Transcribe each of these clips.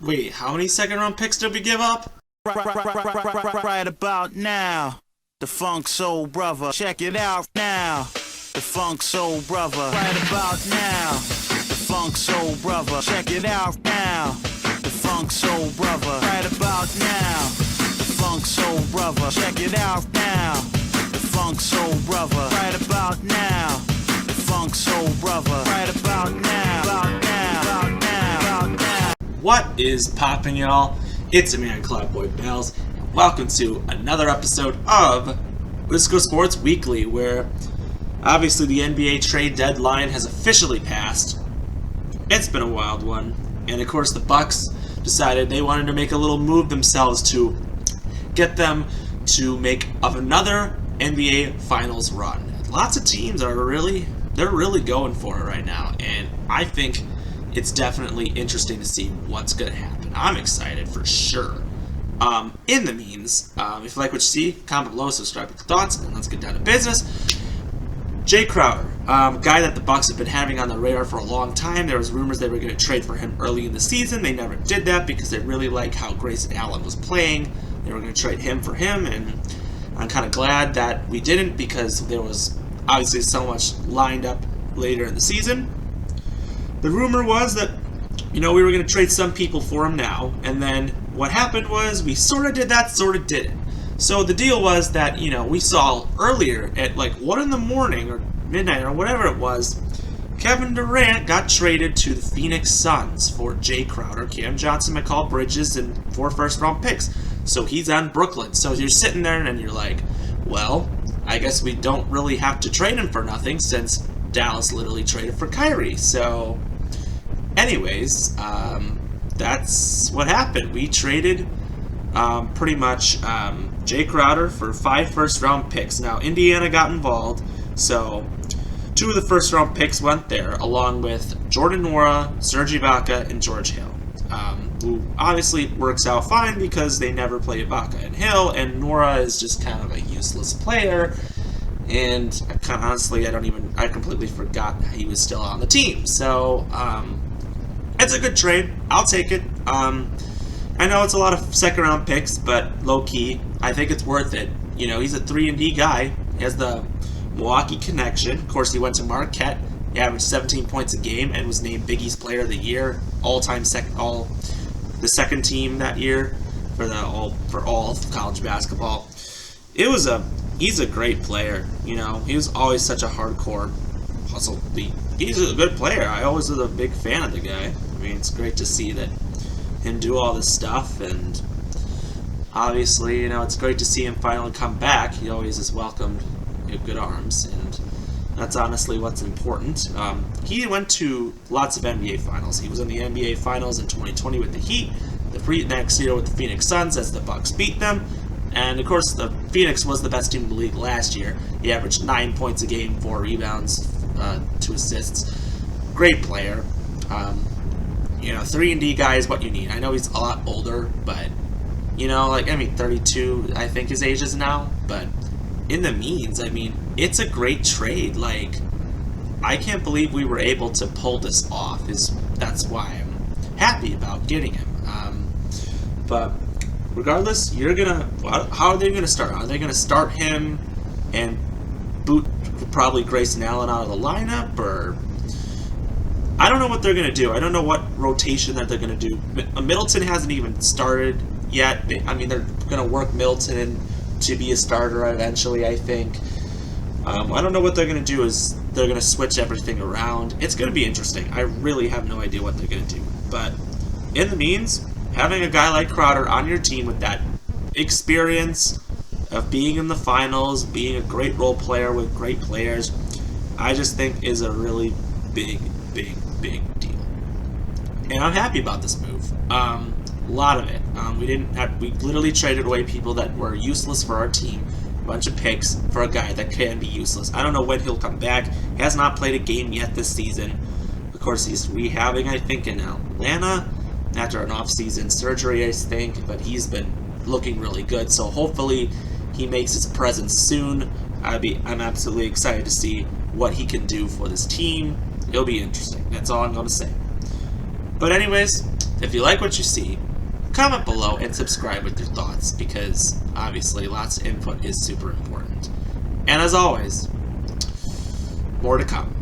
Wait, how many second round picks did we give up? Right about now, the Funk Soul Brother. Check it out now, the Funk Soul Brother. Right about now, the Funk Soul Brother. Check it out now, the Funk Soul Brother. Right about now, the Funk Soul Brother. Check it out now, the Funk Soul Brother. Right about now, the Funk Soul Brother. Right about now, about now, about now, about now. What is poppin', y'all? It's your man, Cloudboy Bells, and welcome to another episode of Wisco Sports Weekly, where obviously the NBA trade deadline has officially passed. It's been a wild one, and of course the Bucks decided they wanted to make a little move themselves to get them to make of another NBA Finals run. Lots of teams are really going for it right now, and I think it's definitely interesting to see what's going to happen. I'm excited for sure. In the means, if you like what you see, comment below, subscribe with your thoughts, and let's get down to business. Jae Crowder, guy that the Bucks have been having on the radar for a long time. There was rumors they were going to trade for him early in the season. They never did that because they really like how Grayson Allen was playing. They were going to trade him for him, and I'm kind of glad that we didn't because there was obviously so much lined up later in the season. The rumor was that, we were going to trade some people for him now, and then what happened was we sort of did that, sort of didn't. So the deal was that, we saw earlier at like 1 in the morning or midnight or whatever it was, Kevin Durant got traded to the Phoenix Suns for Jae Crowder, Cam Johnson, McCall Bridges, and 4 first-round picks. So he's on Brooklyn. So you're sitting there and you're like, well, I guess we don't really have to trade him for nothing since Dallas literally traded for Kyrie. So anyways, that's what happened. We traded pretty much Jae Crowder for 5 first-round picks. Now, Indiana got involved, so 2 of the first-round picks went there, along with Jordan Nwora, Serge Ibaka, and George Hill, who obviously works out fine because they never play Ibaka and Hill, and Nwora is just kind of a useless player, and honestly, I completely forgot he was still on the team. So, it's a good trade. I'll take it. I know it's a lot of second-round picks, but low-key, I think it's worth it. He's a 3-and-D guy. He has the Milwaukee connection. Of course, he went to Marquette. He averaged 17 points a game and was named Big East Player of the Year, the second team that year for all of college basketball. He's a great player. He was always such a hardcore hustle. He's a good player. I always was a big fan of the guy. It's great to see that him do all this stuff, and obviously, it's great to see him finally come back. He always is welcomed with good arms, and that's honestly what's important. He went to lots of NBA Finals. He was in the NBA Finals in 2020 with the Heat, the next year with the Phoenix Suns as the Bucks beat them, and of course, the Phoenix was the best team in the league last year. He averaged 9 points a game, 4 rebounds, 2 assists. Great player. 3-and-D guy is what you need. I know he's a lot older, but 32, I think his age is now, but in the means, it's a great trade. I can't believe we were able to pull this off. That's why I'm happy about getting him. But regardless, how are they gonna start? Are they gonna start him and boot probably Grayson Allen out of the lineup, or I don't know what they're going to do. I don't know what rotation that they're going to do. Middleton hasn't even started yet. They're going to work Middleton to be a starter eventually, I think. I don't know what they're going to do. Is they're going to switch everything around. It's going to be interesting. I really have no idea what they're going to do. But in the means, having a guy like Crowder on your team with that experience of being in the finals, being a great role player with great players, I just think is a really big deal. And I'm happy about this move. A lot of it. We literally traded away people that were useless for our team. A bunch of picks for a guy that can be useless. I don't know when he'll come back. He has not played a game yet this season. Of course, he's rehabbing, I think, in Atlanta after an off-season surgery, I think. But he's been looking really good. So hopefully he makes his presence soon. I'm absolutely excited to see what he can do for this team. It'll be interesting. That's all I'm going to say. But anyways, If you like what you see, comment below and subscribe with your thoughts, because obviously lots of input is super important. And as always, more to come.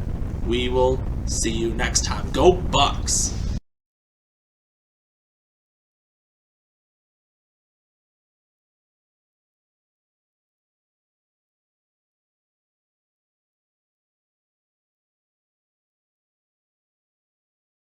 We will see you next time. Go Bucks!